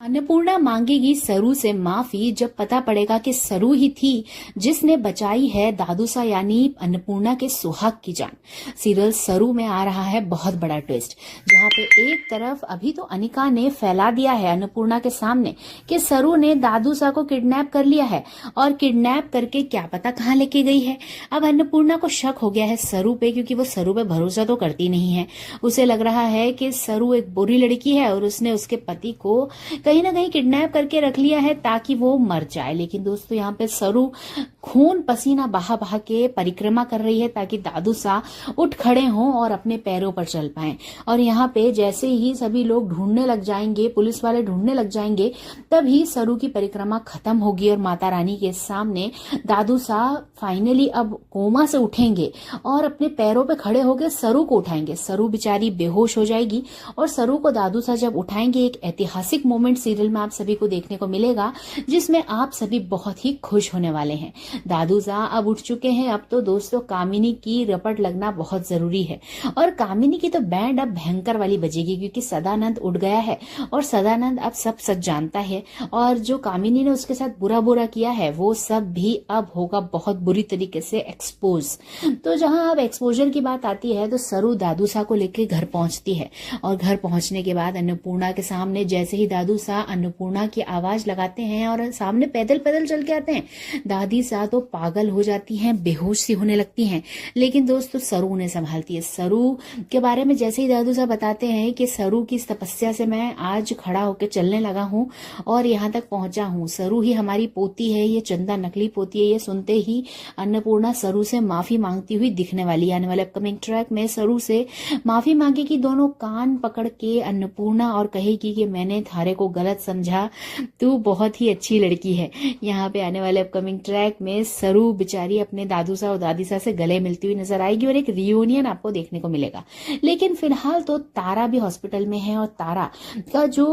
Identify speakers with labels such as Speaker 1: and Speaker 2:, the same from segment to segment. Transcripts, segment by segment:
Speaker 1: अन्नपूर्णा मांगेगी सरू से माफी जब पता पड़ेगा कि सरू ही थी जिसने बचाई है दादूसा यानी अन्नपूर्णा के सुहाग की जान। सीरियल सरू में आ रहा है बहुत बड़ा ट्विस्ट, जहां पे एक तरफ अभी तो अनिका ने फैला दिया है अन्नपूर्णा के सामने कि सरू ने दादूसा को किडनैप कर लिया है और किडनैप करके क्या पता कहां लेके गई है। अब अन्नपूर्णा को शक हो गया है सरू पे, क्योंकि वो सरू पे भरोसा तो करती नहीं है। उसे लग रहा है कि सरू एक बुरी लड़की है और उसने उसके पति को कहीं ना कहीं किडनैप करके रख लिया है ताकि वो मर जाए। लेकिन दोस्तों यहाँ पे सरू खून पसीना बहा बहा के परिक्रमा कर रही है ताकि दादूसा उठ खड़े हों और अपने पैरों पर चल पाएं। और यहाँ पे जैसे ही सभी लोग ढूंढने लग जाएंगे, पुलिस वाले ढूंढने लग जाएंगे, तभी सरू की परिक्रमा खत्म होगी और माता रानी के सामने दादूसा फाइनली अब कोमा से उठेंगे और अपने पैरों पे खड़े होकर सरू को उठाएंगे। सरू बेचारी बेहोश हो जाएगी और सरू को दादूसा जब उठाएंगे एक ऐतिहासिक मोमेंट सीरियल में आप सभी को देखने को मिलेगा, जिसमें आप सभी बहुत ही खुश होने वाले हैं। दादूसा अब उठ चुके हैं। अब तो दोस्तों कामिनी की रपट लगना बहुत जरूरी है और कामिनी की तो बैंड अब भयंकर वाली बजेगी, क्योंकि सदानंद उठ गया है और सदानंद अब सब सच जानता है और जो कामिनी ने उसके साथ बुरा बुरा किया है वो सब भी अब होगा बहुत बुरी तरीके से एक्सपोज। तो जहां अब एक्सपोजर की बात आती है तो सरू दादूसा को लेकर घर पहुंचती है और घर पहुंचने के बाद अन्नपूर्णा के सामने जैसे ही दादूसा अन्नपूर्णा की आवाज लगाते हैं और सामने पैदल पैदल चल के आते हैं, दादी सा तो पागल हो जाती हैं, बेहोश सी होने लगती हैं। लेकिन दोस्तों सरू उन्हें संभालती है। सरू के बारे में जैसे ही दादू साहब बताते हैं कि सरू की इस तपस्या से मैं आज खड़ा होकर चलने लगा हूं और यहाँ तक पहुंचा हूं, सरू ही हमारी पोती है, ये चंदा नकली पोती है। ये सुनते ही अन्नपूर्णा सरू से माफी मांगती हुई दिखने वाली है। आने वाले अपकमिंग ट्रैक में सरू से माफी मांगेगी, दोनों कान पकड़ के अन्नपूर्णा, और कहेगी कि मैंने थारे को गलत समझा, तू बहुत ही अच्छी लड़की है। यहाँ पे आने वाले अपकमिंग ट्रैक में सरू बेचारी अपने दादूसा और दादीसा से गले मिलती हुई नजर आएगी और एक रियूनियन आपको देखने को मिलेगा। लेकिन फिलहाल तो तारा भी हॉस्पिटल में है और तारा का जो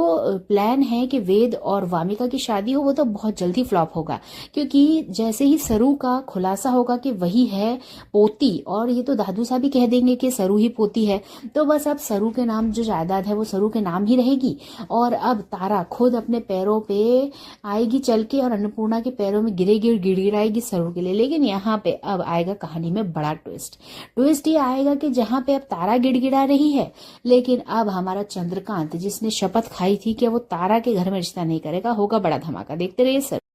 Speaker 1: प्लान है कि वेद और वामिका की शादी हो वो तो बहुत जल्दी फ्लॉप होगा, क्योंकि जैसे ही सरू का खुलासा होगा कि वही है पोती और ये तो दादूसा भी कह देंगे कि सरू ही पोती है, तो बस अब सरू के नाम जो जायदाद है वो सरू के नाम ही रहेगी। और अब तारा खुद अपने पैरों पे आएगी चल के और अन्नपूर्णा के पैरों में गिरेगी और गिड़गिड़ाएगी सरू के लिए। लेकिन यहाँ पे अब आएगा कहानी में बड़ा ट्विस्ट ये आएगा कि जहां पे अब तारा गिड़गिड़ा रही है, लेकिन अब हमारा चंद्रकांत जिसने शपथ खाई थी कि वो तारा के घर में रिश्ता नहीं करेगा, होगा बड़ा धमाका। देखते रहिए सर।